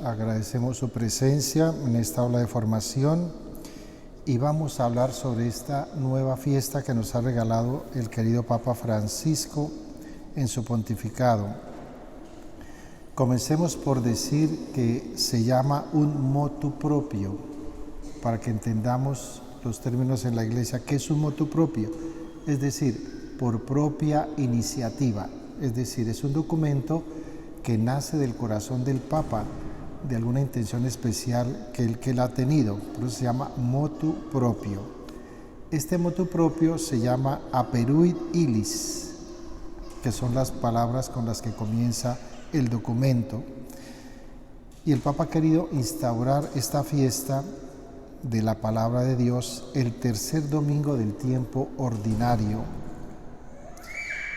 agradecemos su presencia en esta aula de formación y vamos a hablar sobre esta nueva fiesta que nos ha regalado el querido Papa Francisco en su pontificado. Comencemos por decir que se llama un motu proprio, para que entendamos los términos en la Iglesia. ¿Qué es un motu proprio? Es decir, por propia iniciativa. Es decir, es un documento que nace del corazón del Papa, de alguna intención especial que él ha tenido. Por eso se llama motu proprio. Este motu proprio se llama aperuit illis, que son las palabras con las que comienza el documento. Y el Papa ha querido instaurar esta fiesta de la palabra de Dios el tercer domingo del tiempo ordinario.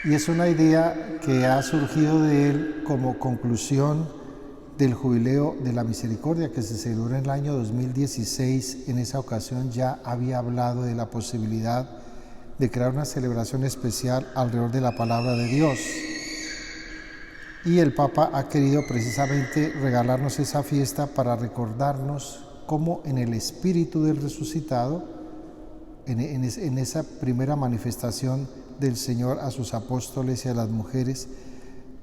Y es una idea que ha surgido de él como conclusión del Jubileo de la Misericordia que se celebró en el año 2016. En esa ocasión ya había hablado de la posibilidad de crear una celebración especial alrededor de la palabra de Dios. Y el Papa ha querido precisamente regalarnos esa fiesta para recordarnos cómo en el espíritu del resucitado, en esa primera manifestación del Señor a sus apóstoles y a las mujeres,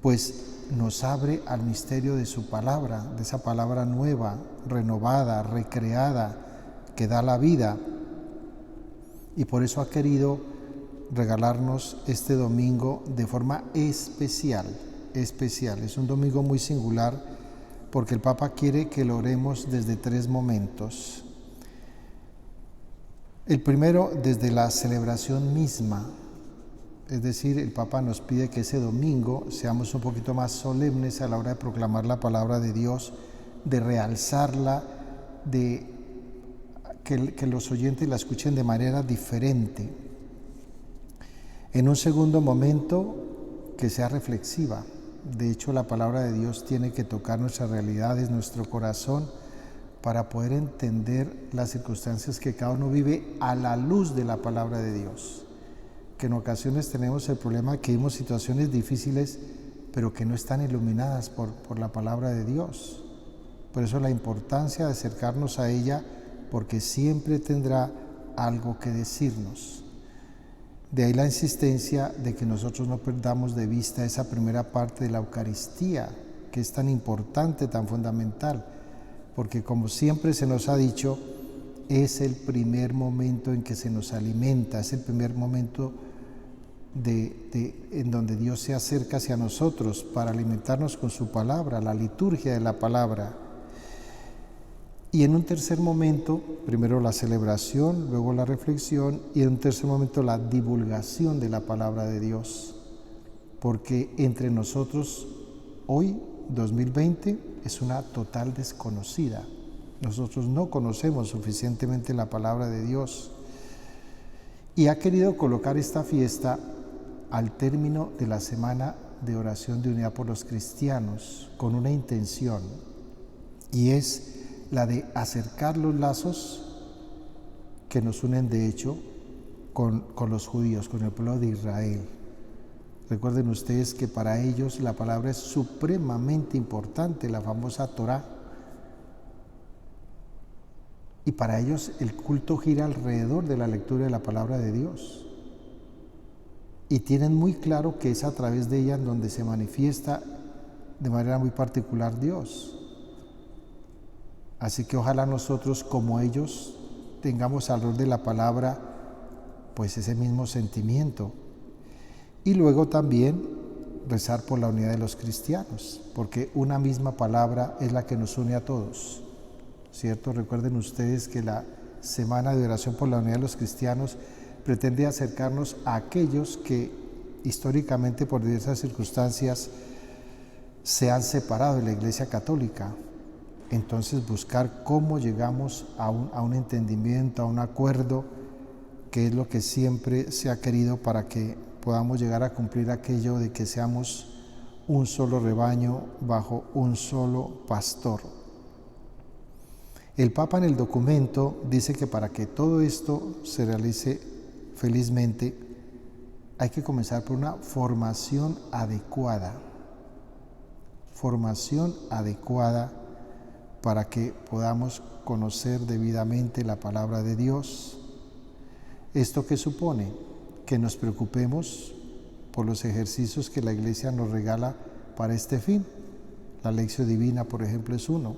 pues nos abre al misterio de su palabra, de esa palabra nueva, renovada, recreada, que da la vida. Y por eso ha querido regalarnos este domingo de forma especial. Es un domingo muy singular porque el Papa quiere que lo oremos desde tres momentos. El primero, desde la celebración misma. Es decir, el Papa nos pide que ese domingo seamos un poquito más solemnes a la hora de proclamar la palabra de Dios, de realzarla, de que los oyentes la escuchen de manera diferente. En un segundo momento, que sea reflexiva. De hecho, la palabra de Dios tiene que tocar nuestras realidades, nuestro corazón, para poder entender las circunstancias que cada uno vive a la luz de la palabra de Dios. Que en ocasiones tenemos el problema de que vivimos situaciones difíciles, pero que no están iluminadas por la palabra de Dios. Por eso la importancia de acercarnos a ella, porque siempre tendrá algo que decirnos. De ahí la insistencia de que nosotros no perdamos de vista esa primera parte de la Eucaristía, que es tan importante, tan fundamental, porque como siempre se nos ha dicho, es el primer momento en que se nos alimenta, es el primer momento en donde Dios se acerca hacia nosotros para alimentarnos con su palabra, la liturgia de la palabra. Y en un tercer momento, primero la celebración, luego la reflexión y en un tercer momento la divulgación de la palabra de Dios. Porque entre nosotros hoy, 2020, es una total desconocida. Nosotros no conocemos suficientemente la palabra de Dios. Y ha querido colocar esta fiesta al término de la Semana de Oración de Unidad por los Cristianos, con una intención, y es la de acercar los lazos que nos unen de hecho con los judíos, con el pueblo de Israel. Recuerden ustedes que para ellos la palabra es supremamente importante, la famosa Torá. Y para ellos el culto gira alrededor de la lectura de la palabra de Dios. Y tienen muy claro que es a través de ella en donde se manifiesta de manera muy particular Dios. Así que ojalá nosotros, como ellos, tengamos alrededor de la palabra pues ese mismo sentimiento. Y luego también rezar por la unidad de los cristianos, porque una misma palabra es la que nos une a todos, ¿cierto? Recuerden ustedes que la Semana de Oración por la Unidad de los Cristianos pretende acercarnos a aquellos que históricamente por diversas circunstancias se han separado de la Iglesia Católica. Entonces buscar cómo llegamos a un entendimiento, a un acuerdo, que es lo que siempre se ha querido para que podamos llegar a cumplir aquello de que seamos un solo rebaño bajo un solo pastor. El Papa en el documento dice que para que todo esto se realice felizmente hay que comenzar por una formación adecuada para que podamos conocer debidamente la palabra de Dios. ¿Esto qué supone? Que nos preocupemos por los ejercicios que la Iglesia nos regala para este fin. La lección divina, por ejemplo, es uno.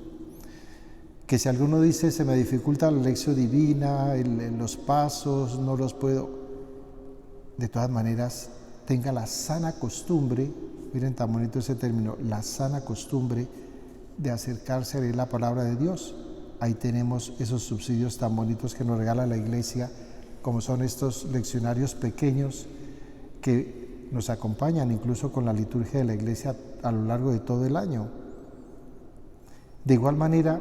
Que si alguno dice, se me dificulta la lección divina, los pasos, no los puedo, de todas maneras, tenga la sana costumbre, miren tan bonito ese término, la sana costumbre de acercarse a leer la palabra de Dios. Ahí tenemos esos subsidios tan bonitos que nos regala la Iglesia, como son estos leccionarios pequeños que nos acompañan incluso con la liturgia de la Iglesia a lo largo de todo el año. De igual manera,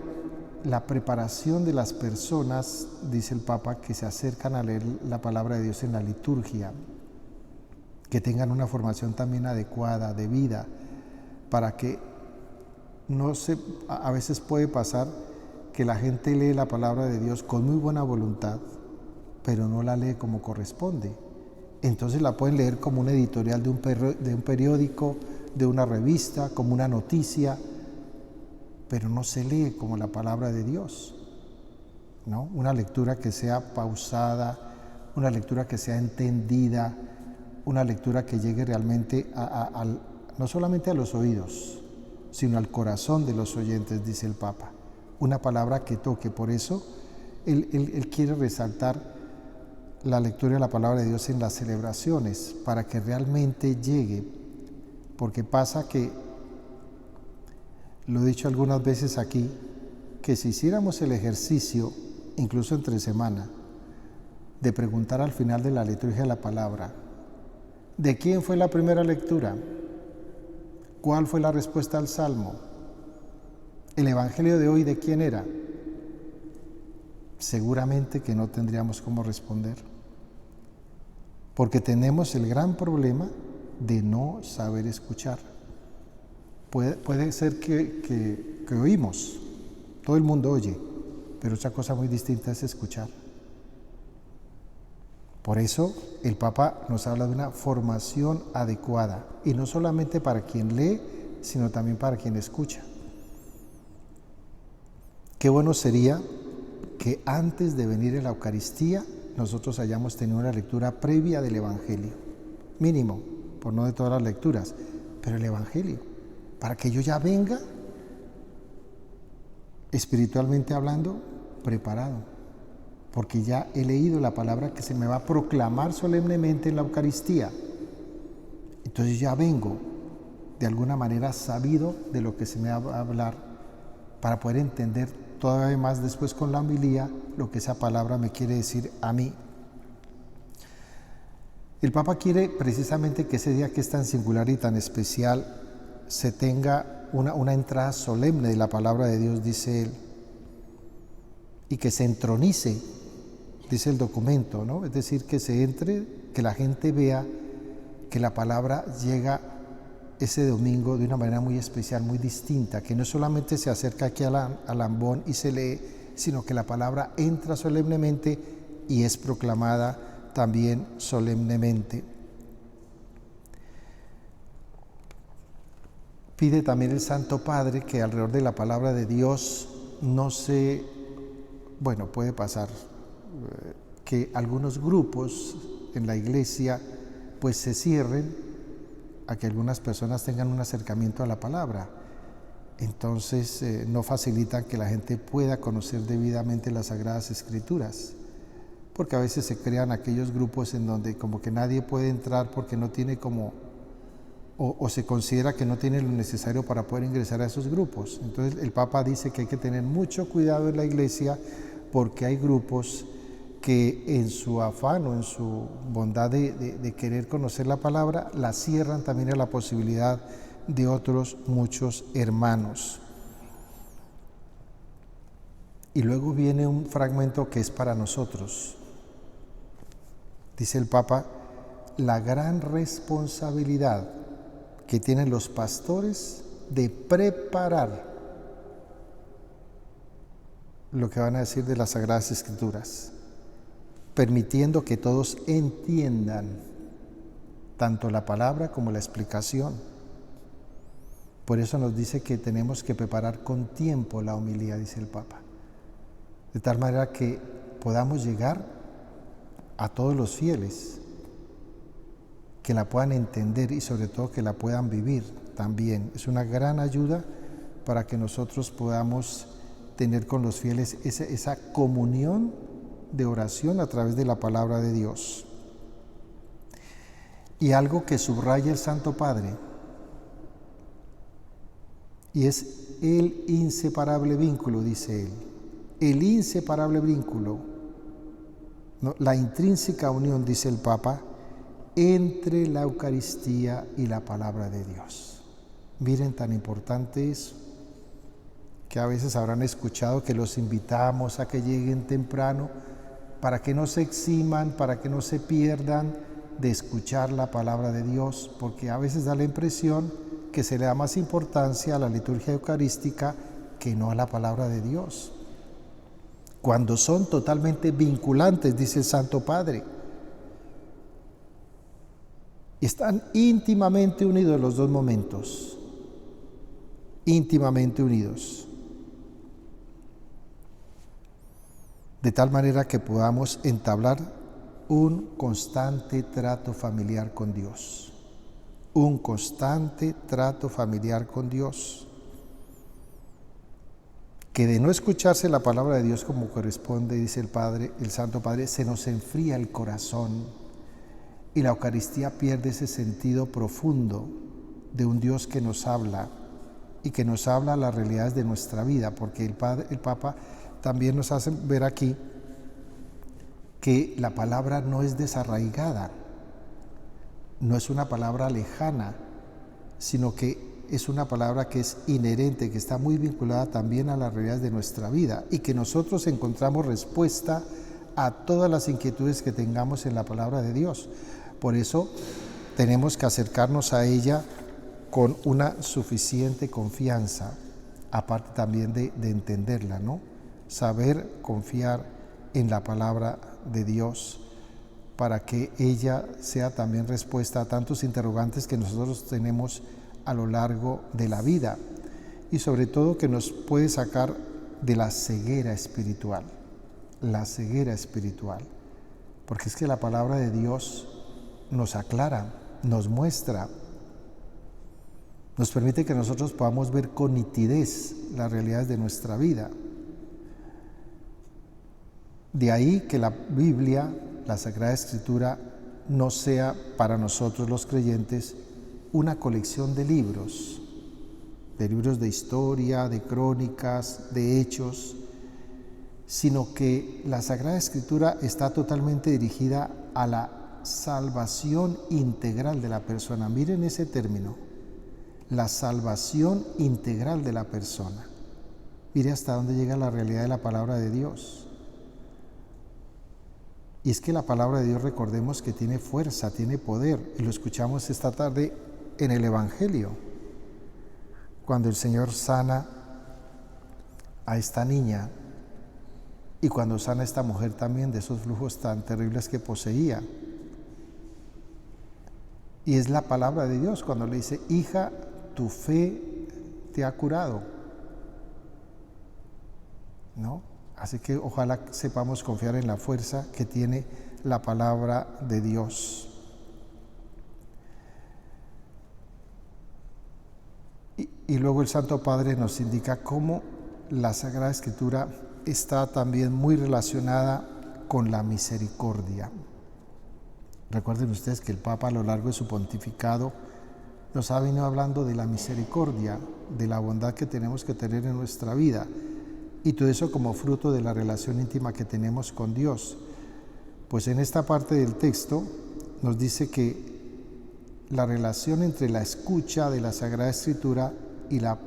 la preparación de las personas, dice el Papa, que se acercan a leer la palabra de Dios en la liturgia, que tengan una formación también adecuada de vida, para que a veces puede pasar que la gente lee la palabra de Dios con muy buena voluntad, pero no la lee como corresponde. Entonces la pueden leer como un editorial de un periódico, de una revista, como una noticia, pero no se lee como la palabra de Dios, ¿no? Una lectura que sea pausada, una lectura que sea entendida, una lectura que llegue realmente no solamente a los oídos, sino al corazón de los oyentes, dice el Papa. Una palabra que toque. Por eso él quiere resaltar la lectura de la palabra de Dios en las celebraciones, para que realmente llegue, porque pasa que, lo he dicho algunas veces aquí, que si hiciéramos el ejercicio, incluso entre semana, de preguntar al final de la liturgia de la palabra, ¿de quién fue la primera lectura? ¿Cuál fue la respuesta al Salmo? ¿El Evangelio de hoy de quién era? Seguramente que no tendríamos cómo responder, porque tenemos el gran problema de no saber escuchar. Puede ser que oímos, todo el mundo oye, pero otra cosa muy distinta es escuchar. Por eso el Papa nos habla de una formación adecuada, y no solamente para quien lee, sino también para quien escucha. Qué bueno sería que antes de venir a la Eucaristía nosotros hayamos tenido una lectura previa del Evangelio, mínimo, por no de todas las lecturas, pero el Evangelio, para que yo ya venga, espiritualmente hablando, preparado, porque ya he leído la palabra que se me va a proclamar solemnemente en la Eucaristía. Entonces ya vengo de alguna manera sabido de lo que se me va a hablar, para poder entender todavía más después con la homilía lo que esa palabra me quiere decir a mí. El Papa quiere precisamente que ese día que es tan singular y tan especial se tenga una entrada solemne de la palabra de Dios, dice él, y que se entronice, dice el documento, ¿no? Es decir, que se entre, que la gente vea que la palabra llega ese domingo de una manera muy especial, muy distinta, que no solamente se acerca aquí al ambón y se lee, sino que la palabra entra solemnemente y es proclamada también solemnemente. Pide también el Santo Padre que alrededor de la palabra de Dios puede pasar que algunos grupos en la Iglesia pues se cierren a que algunas personas tengan un acercamiento a la palabra. Entonces no facilitan que la gente pueda conocer debidamente las Sagradas Escrituras, porque a veces se crean aquellos grupos en donde como que nadie puede entrar porque no tiene o se considera que no tiene lo necesario para poder ingresar a esos grupos. Entonces el Papa dice que hay que tener mucho cuidado en la Iglesia, porque hay grupos que en su afán o en su bondad de querer conocer la palabra, la cierran también a la posibilidad de otros muchos hermanos. Y luego viene un fragmento que es para nosotros. Dice el Papa, la gran responsabilidad que tienen los pastores de preparar lo que van a decir de las Sagradas Escrituras, permitiendo que todos entiendan tanto la palabra como la explicación. Por eso nos dice que tenemos que preparar con tiempo la homilía, dice el Papa, de tal manera que podamos llegar a todos los fieles, que la puedan entender y sobre todo que la puedan vivir también. Es una gran ayuda para que nosotros podamos tener con los fieles esa comunión de oración a través de la palabra de Dios. Y algo que subraya el Santo Padre, y es el inseparable vínculo, dice él, el inseparable vínculo, ¿no? La intrínseca unión, dice el Papa, entre la Eucaristía y la palabra de Dios. Miren, tan importante eso, que a veces habrán escuchado que los invitamos a que lleguen temprano para que no se eximan, para que no se pierdan de escuchar la palabra de Dios, porque a veces da la impresión que se le da más importancia a la liturgia eucarística que no a la palabra de Dios, cuando son totalmente vinculantes, dice el Santo Padre. Están íntimamente unidos los dos momentos, íntimamente unidos, de tal manera que podamos entablar un constante trato familiar con Dios. Un constante trato familiar con Dios, que de no escucharse la palabra de Dios como corresponde, dice el Padre, el Santo Padre, se nos enfría el corazón y la Eucaristía pierde ese sentido profundo de un Dios que nos habla y que nos habla las realidades de nuestra vida, porque el Papa también nos hace ver aquí que la palabra no es desarraigada, no es una palabra lejana, sino que es una palabra que es inherente, que está muy vinculada también a las realidades de nuestra vida y que nosotros encontramos respuesta a todas las inquietudes que tengamos en la palabra de Dios. Por eso tenemos que acercarnos a ella con una suficiente confianza, aparte también de entenderla, ¿no? Saber confiar en la palabra de Dios, para que ella sea también respuesta a tantos interrogantes que nosotros tenemos a lo largo de la vida y sobre todo que nos puede sacar de la ceguera espiritual, porque es que la palabra de Dios nos aclara, nos muestra, nos permite que nosotros podamos ver con nitidez las realidades de nuestra vida. De ahí que la Biblia, la Sagrada Escritura, no sea para nosotros los creyentes una colección de libros de historia, de crónicas, de hechos, sino que la Sagrada Escritura está totalmente dirigida a la salvación integral de la persona. Miren ese término, la salvación integral de la persona. Mire hasta dónde llega la realidad de la palabra de Dios. Y es que la palabra de Dios, recordemos que tiene fuerza, tiene poder, y lo escuchamos esta tarde en el Evangelio, cuando el Señor sana a esta niña y cuando sana a esta mujer también de esos flujos tan terribles que poseía. Y es la palabra de Dios cuando le dice: hija, tu fe te ha curado, ¿no? Así que ojalá sepamos confiar en la fuerza que tiene la palabra de Dios. Y luego el Santo Padre nos indica cómo la Sagrada Escritura está también muy relacionada con la misericordia. Recuerden ustedes que el Papa a lo largo de su pontificado nos ha venido hablando de la misericordia, de la bondad que tenemos que tener en nuestra vida, y todo eso como fruto de la relación íntima que tenemos con Dios. Pues en esta parte del texto nos dice que la relación entre la escucha de la Sagrada Escritura y la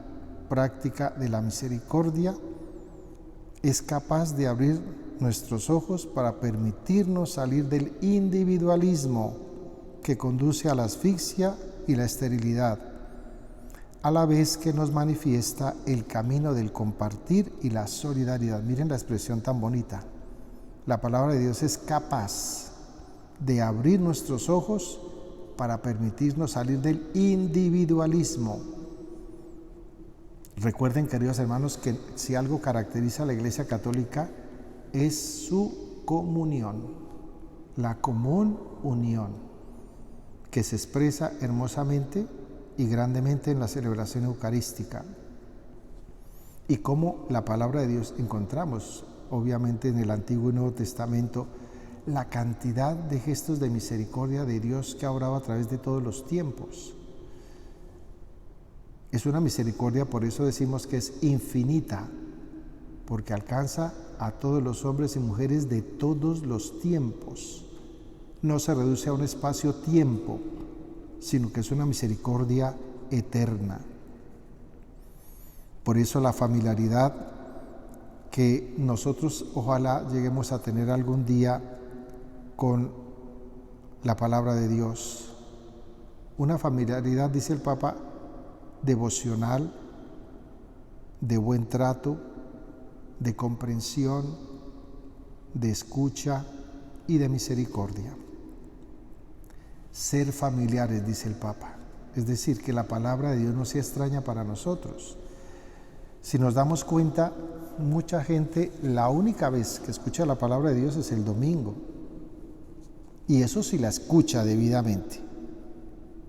práctica de la misericordia es capaz de abrir nuestros ojos para permitirnos salir del individualismo que conduce a la asfixia y la esterilidad, a la vez que nos manifiesta el camino del compartir y la solidaridad. Miren la expresión tan bonita. La palabra de Dios es capaz de abrir nuestros ojos para permitirnos salir del individualismo Recuerden, queridos hermanos, que si algo caracteriza a la Iglesia Católica es su comunión, la común unión, que se expresa hermosamente y grandemente en la celebración eucarística. Y como la palabra de Dios encontramos, obviamente en el Antiguo y Nuevo Testamento, la cantidad de gestos de misericordia de Dios que ha obrado a través de todos los tiempos. Es una misericordia, por eso decimos que es infinita, porque alcanza a todos los hombres y mujeres de todos los tiempos. No se reduce a un espacio-tiempo, sino que es una misericordia eterna. Por eso la familiaridad que nosotros ojalá lleguemos a tener algún día con la palabra de Dios. Una familiaridad, dice el Papa, devocional, de buen trato, de comprensión, de escucha y de misericordia. Ser familiares, dice el Papa, es decir, que la palabra de Dios no sea extraña para nosotros. Si nos damos cuenta, mucha gente la única vez que escucha la palabra de Dios es el domingo, y eso sí la escucha debidamente,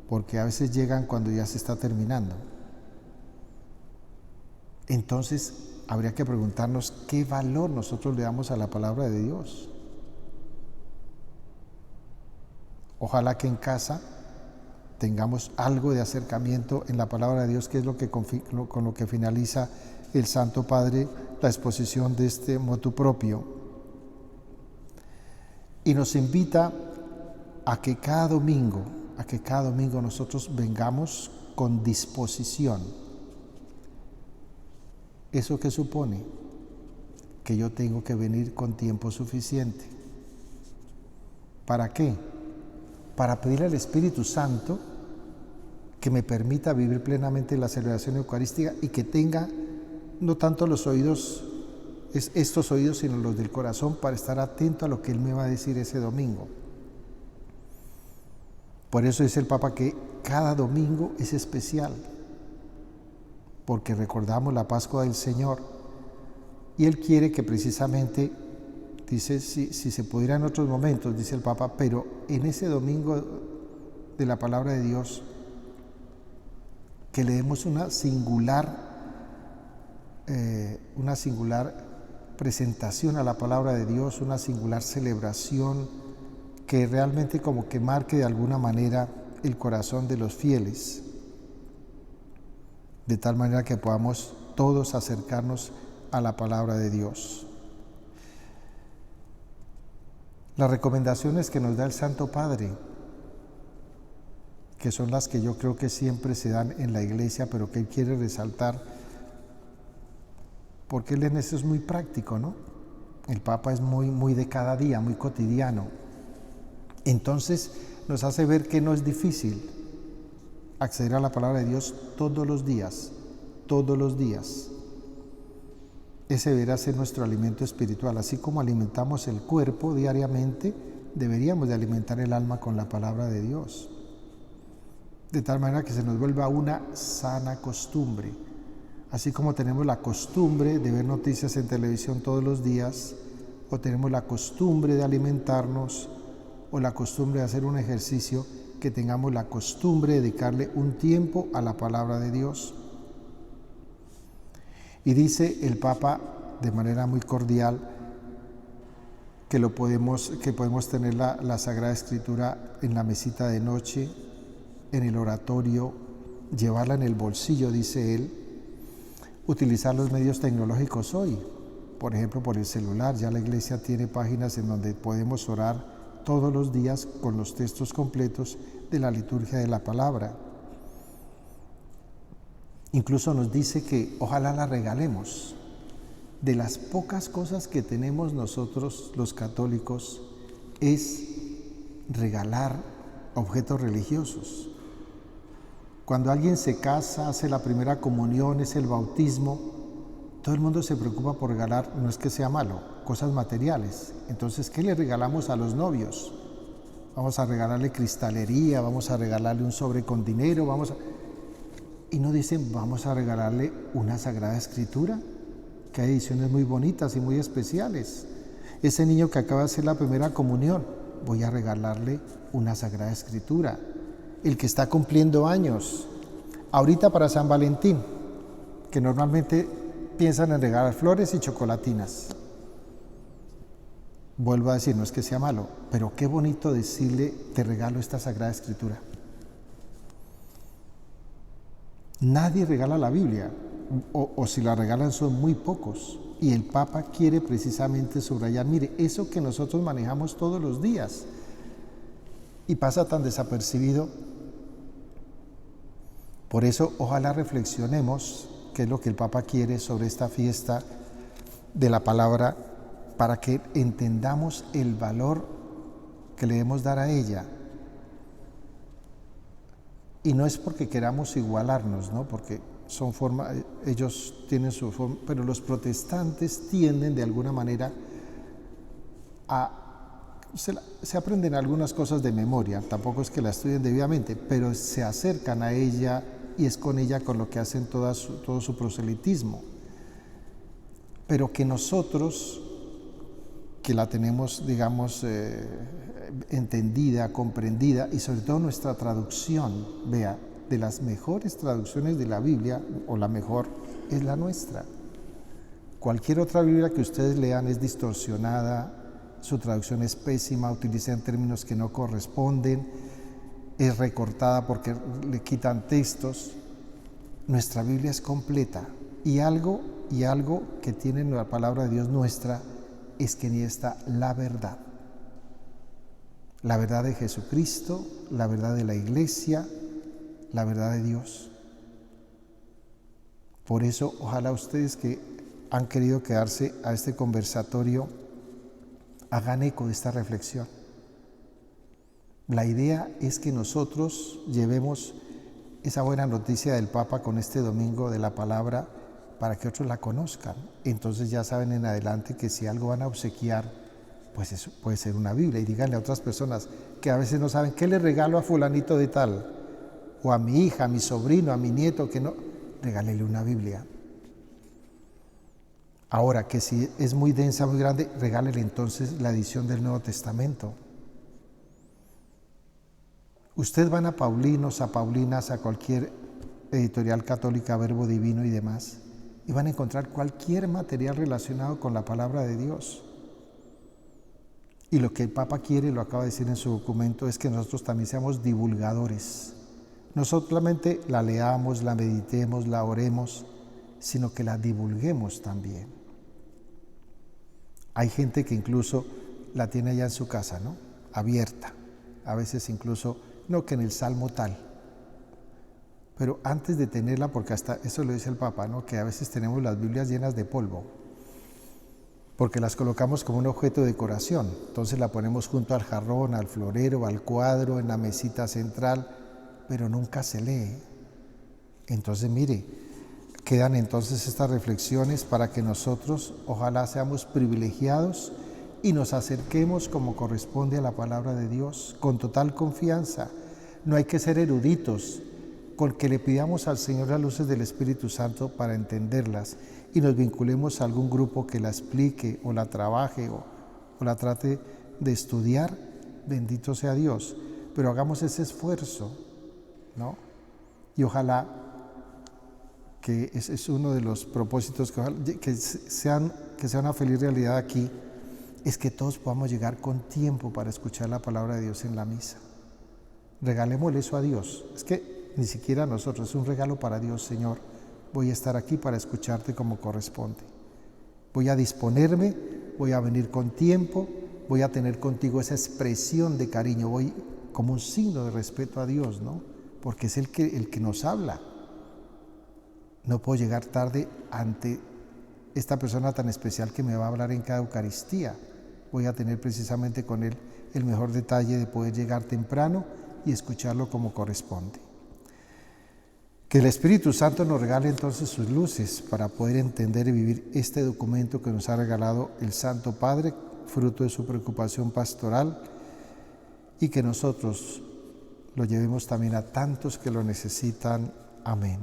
porque a veces llegan cuando ya se está terminando. Entonces, habría que preguntarnos qué valor nosotros le damos a la palabra de Dios. Ojalá que en casa tengamos algo de acercamiento en la palabra de Dios, que es con lo que finaliza el Santo Padre la exposición de este motu propio. Y nos invita a que cada domingo nosotros vengamos con disposición. ¿Eso qué supone? Que yo tengo que venir con tiempo suficiente. ¿Para qué? Para pedir al Espíritu Santo que me permita vivir plenamente la celebración eucarística y que tenga no tanto los oídos, estos oídos, sino los del corazón, para estar atento a lo que Él me va a decir ese domingo. Por eso dice el Papa que cada domingo es especial, porque recordamos la Pascua del Señor, y Él quiere que precisamente, dice, si se pudiera en otros momentos, dice el Papa, pero en ese domingo de la palabra de Dios, que le demos una singular presentación a la palabra de Dios, una singular celebración que realmente como que marque de alguna manera el corazón de los fieles, de tal manera que podamos todos acercarnos a la palabra de Dios. Las recomendaciones que nos da el Santo Padre, que son las que yo creo que siempre se dan en la Iglesia, pero que Él quiere resaltar, porque Él en eso es muy práctico, ¿no? El Papa es muy de cada día, muy cotidiano. Entonces nos hace ver que no es difícil acceder a la palabra de Dios todos los días, todos los días. Ese deberá ser nuestro alimento espiritual. Así como alimentamos el cuerpo diariamente, deberíamos de alimentar el alma con la palabra de Dios. De tal manera que se nos vuelva una sana costumbre. Así como tenemos la costumbre de ver noticias en televisión todos los días, o tenemos la costumbre de alimentarnos, o la costumbre de hacer un ejercicio, que tengamos la costumbre de dedicarle un tiempo a la palabra de Dios. Y dice el Papa de manera muy cordial que podemos tener la Sagrada Escritura en la mesita de noche, en el oratorio, llevarla en el bolsillo, dice él, utilizar los medios tecnológicos hoy, por ejemplo por el celular. Ya la Iglesia tiene páginas en donde podemos orar todos los días con los textos completos de la liturgia de la palabra. Incluso nos dice que ojalá la regalemos. De las pocas cosas que tenemos nosotros los católicos es regalar objetos religiosos. Cuando alguien se casa, hace la primera comunión, es el bautismo, todo el mundo se preocupa por regalar, no es que sea malo, cosas materiales. Entonces, ¿qué le regalamos a los novios? Vamos a regalarle cristalería, vamos a regalarle un sobre con dinero, Y no dicen, vamos a regalarle una Sagrada Escritura, que hay ediciones muy bonitas y muy especiales. Ese niño que acaba de hacer la primera comunión, voy a regalarle una Sagrada Escritura. El que está cumpliendo años, ahorita para San Valentín, que normalmente piensan en regalar flores y chocolatinas. Vuelvo a decir, no es que sea malo, pero qué bonito decirle, te regalo esta Sagrada Escritura. Nadie regala la Biblia, o si la regalan son muy pocos. Y el Papa quiere precisamente subrayar, mire, eso que nosotros manejamos todos los días y pasa tan desapercibido. Por eso, ojalá reflexionemos qué es lo que el Papa quiere sobre esta fiesta de la palabra, para que entendamos el valor que le debemos dar a ella. Y no es porque queramos igualarnos, ¿no? Porque son formas, ellos tienen su forma, pero los protestantes tienden de alguna manera se aprenden algunas cosas de memoria, tampoco es que la estudien debidamente, pero se acercan a ella y es con ella con lo que hacen todo su proselitismo. Pero que nosotros, que la tenemos, digamos, entendida, comprendida, y sobre todo nuestra traducción, vea, de las mejores traducciones de la Biblia, o la mejor, es la nuestra. Cualquier otra Biblia que ustedes lean es distorsionada, su traducción es pésima, utiliza términos que no corresponden, es recortada porque le quitan textos. Nuestra Biblia es completa, y algo que tiene la palabra de Dios nuestra es que en ella está la verdad de Jesucristo, la verdad de la Iglesia, la verdad de Dios. Por eso, ojalá ustedes que han querido quedarse a este conversatorio hagan eco de esta reflexión. La idea es que nosotros llevemos esa buena noticia del Papa con este domingo de la palabra para que otros la conozcan. Entonces ya saben en adelante que si algo van a obsequiar, pues eso puede ser una Biblia. Y díganle a otras personas que a veces no saben qué le regalo a fulanito de tal, o a mi hija, a mi sobrino, a mi nieto, que no, regálele una Biblia. Ahora, que si es muy densa, muy grande, regálele entonces la edición del Nuevo Testamento. Ustedes van a Paulinos, a Paulinas, a cualquier editorial católica, Verbo Divino y demás, y van a encontrar cualquier material relacionado con la palabra de Dios. Y lo que el Papa quiere, lo acaba de decir en su documento, es que nosotros también seamos divulgadores. No solamente la leamos, la meditemos, la oremos, sino que la divulguemos también. Hay gente que incluso la tiene allá en su casa, ¿no? Abierta. A veces incluso, no, que en el Salmo tal. Pero antes de tenerla, porque hasta eso lo dice el Papa, ¿no? Que a veces tenemos las Biblias llenas de polvo, porque las colocamos como un objeto de decoración. Entonces la ponemos junto al jarrón, al florero, al cuadro, en la mesita central, pero nunca se lee. Entonces, mire, quedan entonces estas reflexiones para que nosotros ojalá seamos privilegiados y nos acerquemos como corresponde a la palabra de Dios, con total confianza. No hay que ser eruditos, con que le pidamos al Señor las luces del Espíritu Santo para entenderlas y nos vinculemos a algún grupo que la explique o la trabaje o la trate de estudiar. Bendito sea Dios, pero hagamos ese esfuerzo, ¿no? Y ojalá que ese es uno de los propósitos que sea una feliz realidad aquí, es que todos podamos llegar con tiempo para escuchar la palabra de Dios en la misa. Regalémosle eso a Dios. Es que ni siquiera a nosotros, es un regalo para Dios. Señor, voy a estar aquí para escucharte como corresponde. Voy a disponerme, voy a venir con tiempo, voy a tener contigo esa expresión de cariño, voy como un signo de respeto a Dios, ¿no? Porque es el que nos habla. No puedo llegar tarde ante esta persona tan especial que me va a hablar en cada Eucaristía. Voy a tener precisamente con él el mejor detalle de poder llegar temprano y escucharlo como corresponde. Que el Espíritu Santo nos regale entonces sus luces para poder entender y vivir este documento que nos ha regalado el Santo Padre, fruto de su preocupación pastoral, y que nosotros lo llevemos también a tantos que lo necesitan Amén.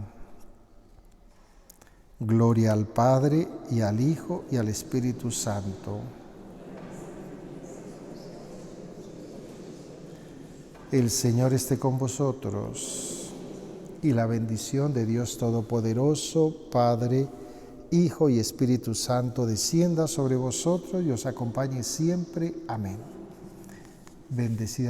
Gloria al Padre, y al Hijo, y al Espíritu Santo. El Señor esté con vosotros, y la bendición de Dios Todopoderoso, Padre, Hijo y Espíritu Santo, descienda sobre vosotros y os acompañe siempre. Amén. Bendecida